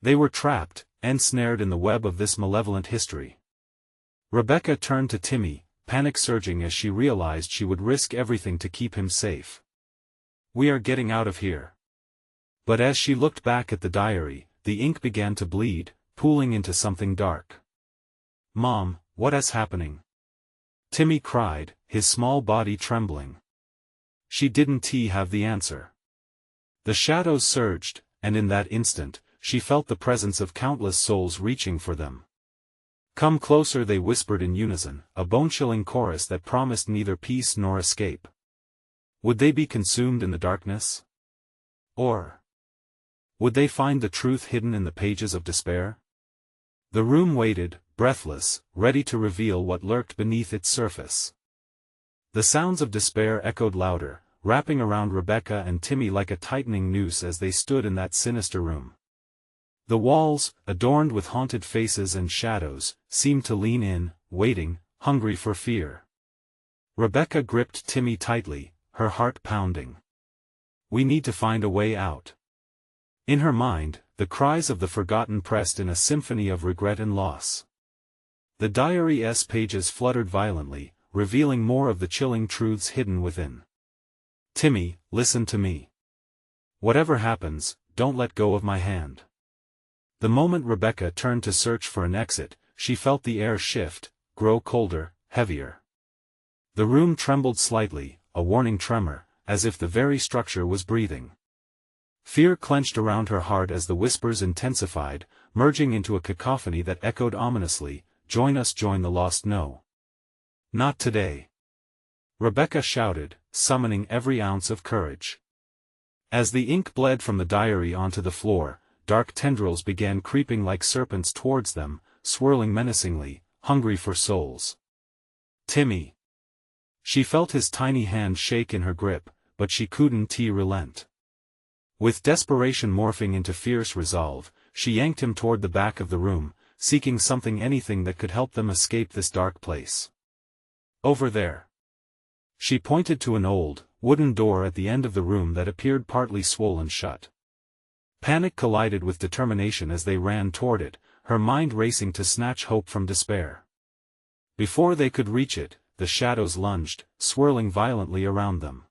They were trapped, ensnared in the web of this malevolent history. Rebecca turned to Timmy, panic surging as she realized she would risk everything to keep him safe. "We are getting out of here." But as she looked back at the diary, the ink began to bleed, pooling into something dark. "Mom, what is happening?" Timmy cried, his small body trembling. She didn't have the answer. The shadows surged, and in that instant, she felt the presence of countless souls reaching for them. "Come closer," they whispered in unison, a bone-chilling chorus that promised neither peace nor escape. Would they be consumed in the darkness? Or would they find the truth hidden in the pages of despair? The room waited, breathless, ready to reveal what lurked beneath its surface. The sounds of despair echoed louder, wrapping around Rebecca and Timmy like a tightening noose as they stood in that sinister room. The walls, adorned with haunted faces and shadows, seemed to lean in, waiting, hungry for fear. Rebecca gripped Timmy tightly, her heart pounding. "We need to find a way out." In her mind, the cries of the forgotten pressed in a symphony of regret and loss. The diary's pages fluttered violently, revealing more of the chilling truths hidden within. "Timmy, listen to me. Whatever happens, don't let go of my hand." The moment Rebecca turned to search for an exit, she felt the air shift, grow colder, heavier. The room trembled slightly, a warning tremor, as if the very structure was breathing. Fear clenched around her heart as the whispers intensified, merging into a cacophony that echoed ominously, "Join us, join the lost." "No. Not today," Rebecca shouted, summoning every ounce of courage. As the ink bled from the diary onto the floor, dark tendrils began creeping like serpents towards them, swirling menacingly, hungry for souls. "Timmy." She felt his tiny hand shake in her grip, but she couldn't relent. With desperation morphing into fierce resolve, she yanked him toward the back of the room, seeking anything that could help them escape this dark place. "Over there." She pointed to an old, wooden door at the end of the room that appeared partly swollen shut. Panic collided with determination as they ran toward it, her mind racing to snatch hope from despair. Before they could reach it, the shadows lunged, swirling violently around them.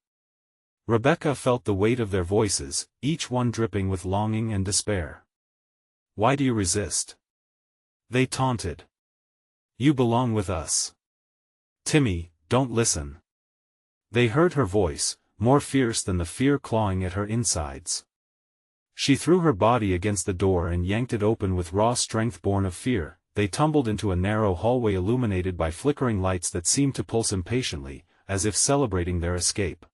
Rebecca felt the weight of their voices, each one dripping with longing and despair. "Why do you resist?" they taunted. "You belong with us." "Timmy, don't listen." They heard her voice, more fierce than the fear clawing at her insides. She threw her body against the door and yanked it open with raw strength born of fear. They tumbled into a narrow hallway illuminated by flickering lights that seemed to pulse impatiently, as if celebrating their escape.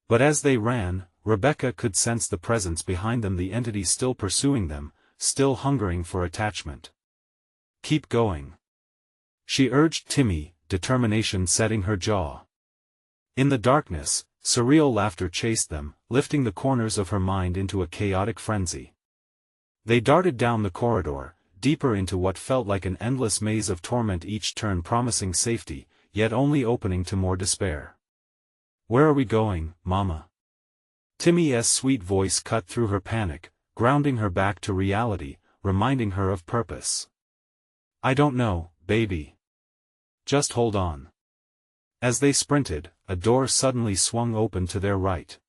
But as they ran, Rebecca could sense the presence behind them, the entity still pursuing them, still hungering for attachment. "Keep going," she urged Timmy, determination setting her jaw. In the darkness, surreal laughter chased them, lifting the corners of her mind into a chaotic frenzy. They darted down the corridor, deeper into what felt like an endless maze of torment, each turn promising safety, yet only opening to more despair. "Where are we going, Mama?" Timmy's sweet voice cut through her panic, grounding her back to reality, reminding her of purpose. "I don't know, baby. Just hold on." As they sprinted, a door suddenly swung open to their right.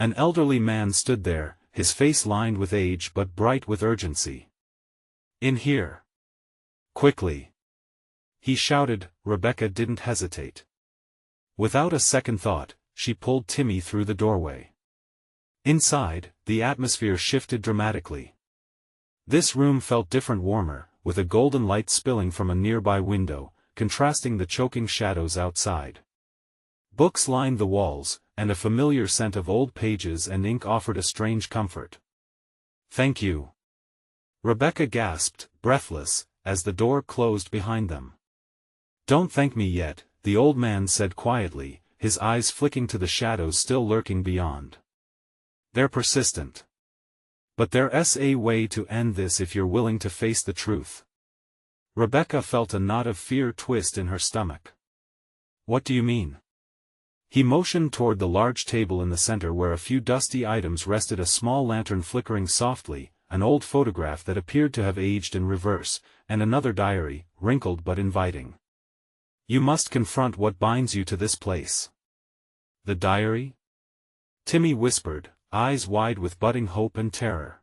An elderly man stood there, his face lined with age but bright with urgency. "In here." Quickly! He shouted. Rebecca didn't hesitate. Without a second thought, she pulled Timmy through the doorway. Inside, the atmosphere shifted dramatically. This room felt different, warmer, with a golden light spilling from a nearby window, contrasting the choking shadows outside. Books lined the walls, and a familiar scent of old pages and ink offered a strange comfort. "Thank you," Rebecca gasped, breathless, as the door closed behind them. "Don't thank me yet," the old man said quietly, his eyes flicking to the shadows still lurking beyond. "They're persistent. But there's a way to end this if you're willing to face the truth." Rebecca felt a knot of fear twist in her stomach. "What do you mean?" He motioned toward the large table in the center where a few dusty items rested, a small lantern flickering softly, an old photograph that appeared to have aged in reverse, and another diary, wrinkled but inviting. "You must confront what binds you to this place." "The diary?" Timmy whispered, eyes wide with budding hope and terror.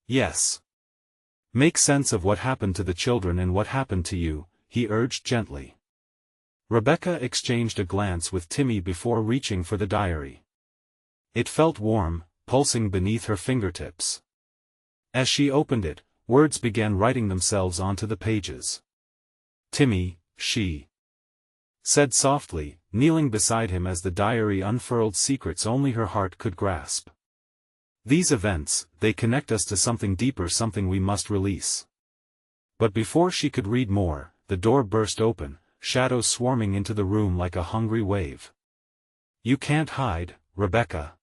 "Yes. Make sense of what happened to the children and what happened to you," he urged gently. Rebecca exchanged a glance with Timmy before reaching for the diary. It felt warm, pulsing beneath her fingertips. As she opened it, words began writing themselves onto the pages. "Timmy," she said softly, kneeling beside him as the diary unfurled secrets only her heart could grasp. "These events, they connect us to something deeper, something we must release." But before she could read more, the door burst open, shadows swarming into the room like a hungry wave. "You can't hide, Rebecca,"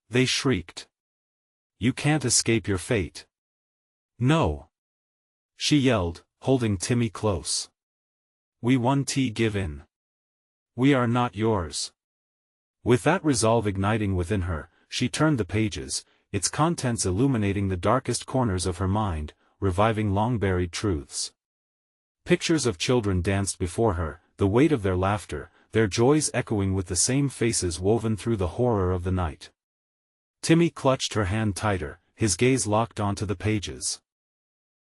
they shrieked. "You can't escape your fate." "No," she yelled, holding Timmy close. "We won't give in. We are not yours." With that resolve igniting within her, she turned the pages, its contents illuminating the darkest corners of her mind, reviving long-buried truths. Pictures of children danced before her, the weight of their laughter, their joys echoing with the same faces woven through the horror of the night. Timmy clutched her hand tighter, his gaze locked onto the pages.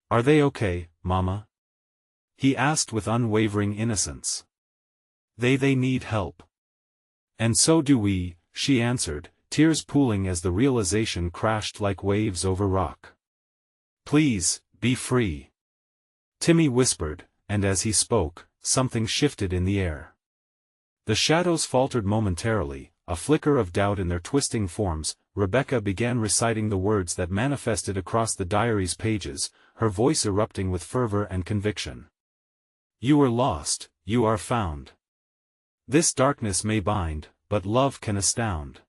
"Are they okay, Mama?" he asked with unwavering innocence. They need help." "And so do we," she answered, tears pooling as the realization crashed like waves over rock. "Please, be free," Timmy whispered, and as he spoke, something shifted in the air. The shadows faltered momentarily, a flicker of doubt in their twisting forms. Rebecca began reciting the words that manifested across the diary's pages, her voice erupting with fervor and conviction. "You were lost, you are found. This darkness may bind, but love can astound."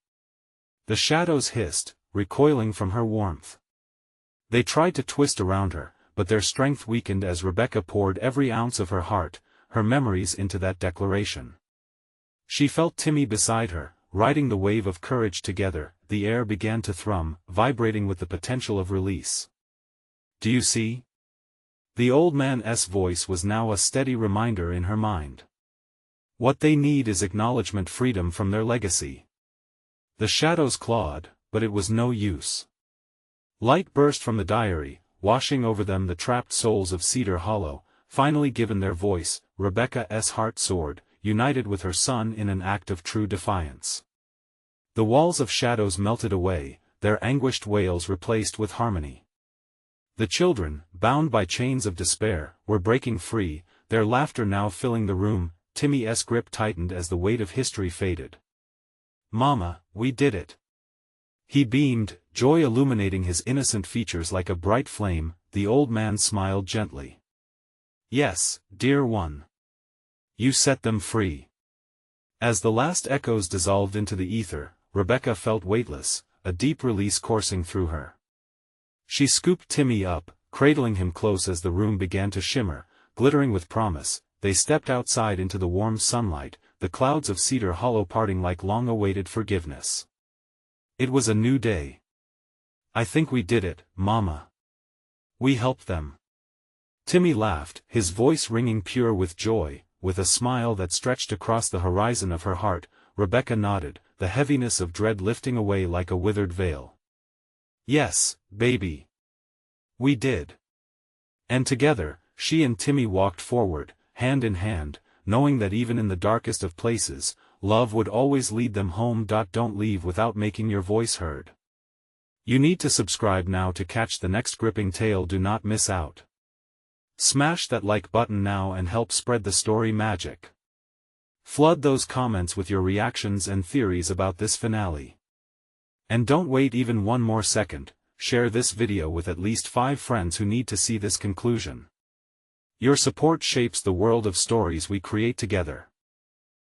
The shadows hissed, recoiling from her warmth. They tried to twist around her, but their strength weakened as Rebecca poured every ounce of her heart, her memories into that declaration. She felt Timmy beside her, riding the wave of courage together. The air began to thrum, vibrating with the potential of release. "Do you see?" The old man's voice was now a steady reminder in her mind. "What they need is acknowledgement, freedom from their legacy." The shadows clawed, but it was no use. Light burst from the diary, washing over them the trapped souls of Cedar Hollow. Finally given their voice, Rebecca's heart soared, united with her son in an act of true defiance. The walls of shadows melted away, their anguished wails replaced with harmony. The children, bound by chains of despair, were breaking free, their laughter now filling the room. Timmy's grip tightened as the weight of history faded. "Mama, we did it." He beamed, joy illuminating his innocent features like a bright flame. The old man smiled gently. "Yes, dear one. You set them free." As the last echoes dissolved into the ether, Rebecca felt weightless, a deep release coursing through her. She scooped Timmy up, cradling him close as the room began to shimmer, glittering with promise. They stepped outside into the warm sunlight, the clouds of Cedar Hollow parting like long-awaited forgiveness. It was a new day. "I think we did it, Mama. We helped them." Timmy laughed, his voice ringing pure with joy, with a smile that stretched across the horizon of her heart. Rebecca nodded, the heaviness of dread lifting away like a withered veil. "Yes, baby. We did." And together, she and Timmy walked forward, hand in hand, knowing that even in the darkest of places, love would always lead them home. Don't leave without making your voice heard. You need to subscribe now to catch the next gripping tale. Do not miss out. Smash that like button now and help spread the story magic. Flood those comments with your reactions and theories about this finale. And don't wait even one more second, share this video with at least 5 friends who need to see this conclusion. Your support shapes the world of stories we create together.